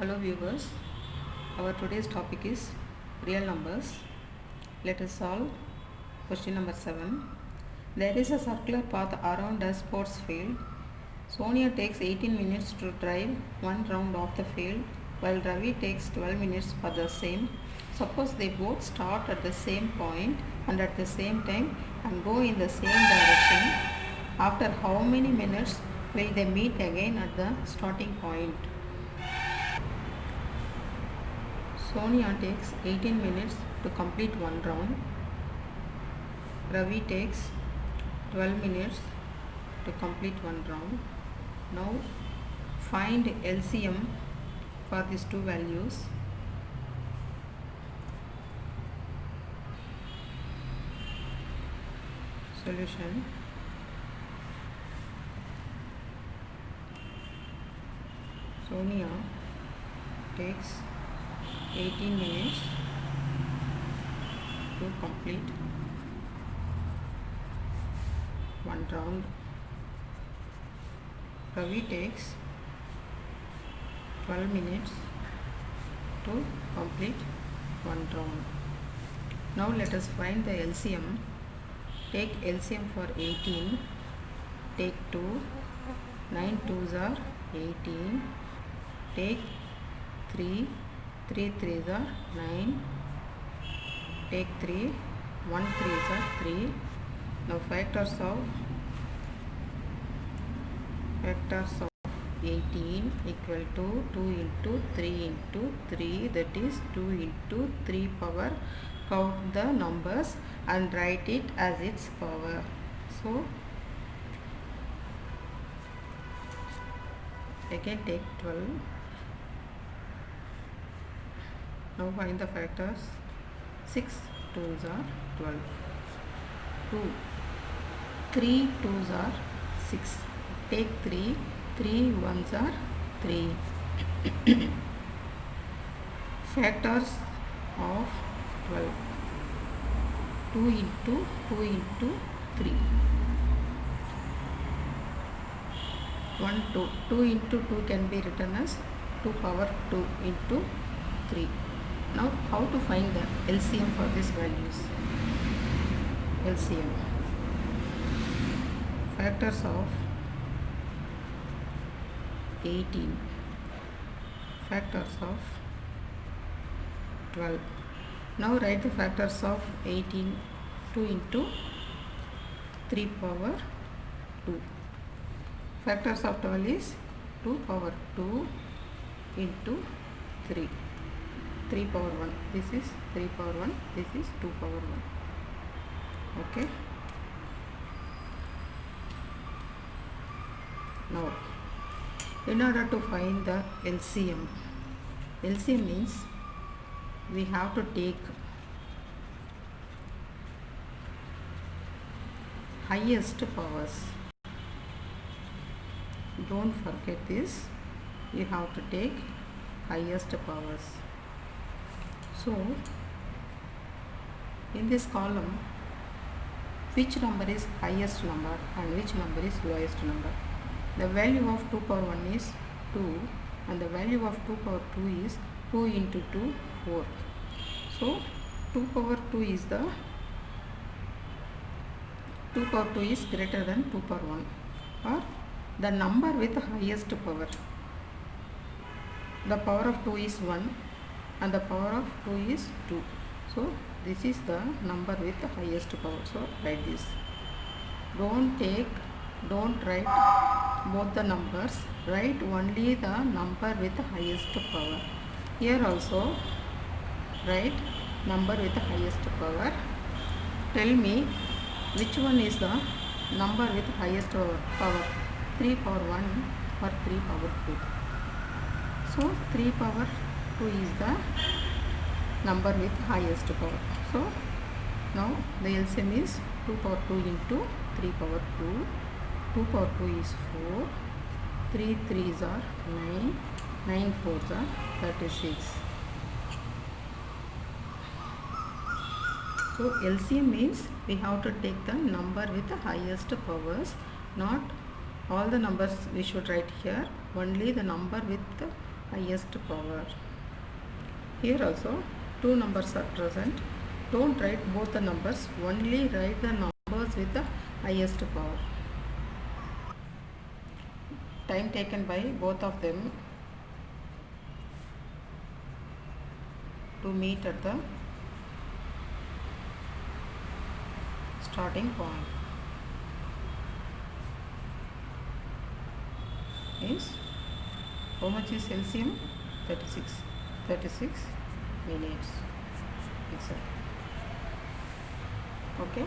Hello viewers, our today's topic is real numbers. Let us solve question number 7. There is a circular path around a sports field. Sonia takes 18 minutes to drive one round of the field while Ravi takes 12 minutes for the same. Suppose they both start at the same point and at the same time and go in the same direction. After how many minutes will they meet again at the starting point? Sonia takes 18 minutes to complete one round. Ravi takes 12 minutes to complete one round. Now find LCM for these two values. Solution. Sonia takes 18 minutes to complete one round. Ravi takes 12 minutes to complete one round. Now let us find the LCM. Take LCM for 18. Take 2. 9 2s are 18. Take 3. 3 3s are 9. Take 3. 1 3s are 3. Now factors of 18 equal to 2 into 3 into 3, that is 2 into 3 power. Count the numbers and write it as its power. So again take 12. Now find the factors. 6 2s are 12. 2. 3 2s are 6. Take 3. 3 1s are 3. Factors of 12. 2 into 2 into 3. 1 2. 2 into 2 can be written as 2 power 2 into 3. Now how to find the LCM for these values? LCM. Factors of 18. Factors of 12. Now write the factors of 18. 2 into 3 power 2. Factors of 12 is 2 power 2 into 3. 3 power 1. This is 3 power 1. This is 2 power 1. Okay. Now, in order to find the LCM, LCM means we have to take highest powers. Don't forget this. You have to take highest powers. So, in this column, which number is highest number and which number is lowest number? The value of 2 power 1 is 2 and the value of 2 power 2 is 2 into 2, 4. So, 2 power 2 is the 2 power 2 is greater than 2 power 1, or the number with the highest power. The power of 2 is 1 and the power of 2 is 2. So, this is the number with the highest power. So, write this. Don't write both the numbers. Write only the number with the highest power. Here also write number with the highest power. Tell me which one is the number with the highest power. 3 power 1 or 3 power 2. So 3 power 2 is the number with highest power. So now the LCM is 2 power 2 into 3 power 2. 2 power 2 is 4. 3 3s are 9. 9 4s are 36. So LCM means we have to take the number with the highest powers, not all the numbers we should write here, only the number with the highest power. Here also two numbers are present. Don't write both the numbers, only write the numbers with the highest power. Time taken by both of them to meet at the starting point is, how much is LCM? 36 minutes. Exactly. Okay.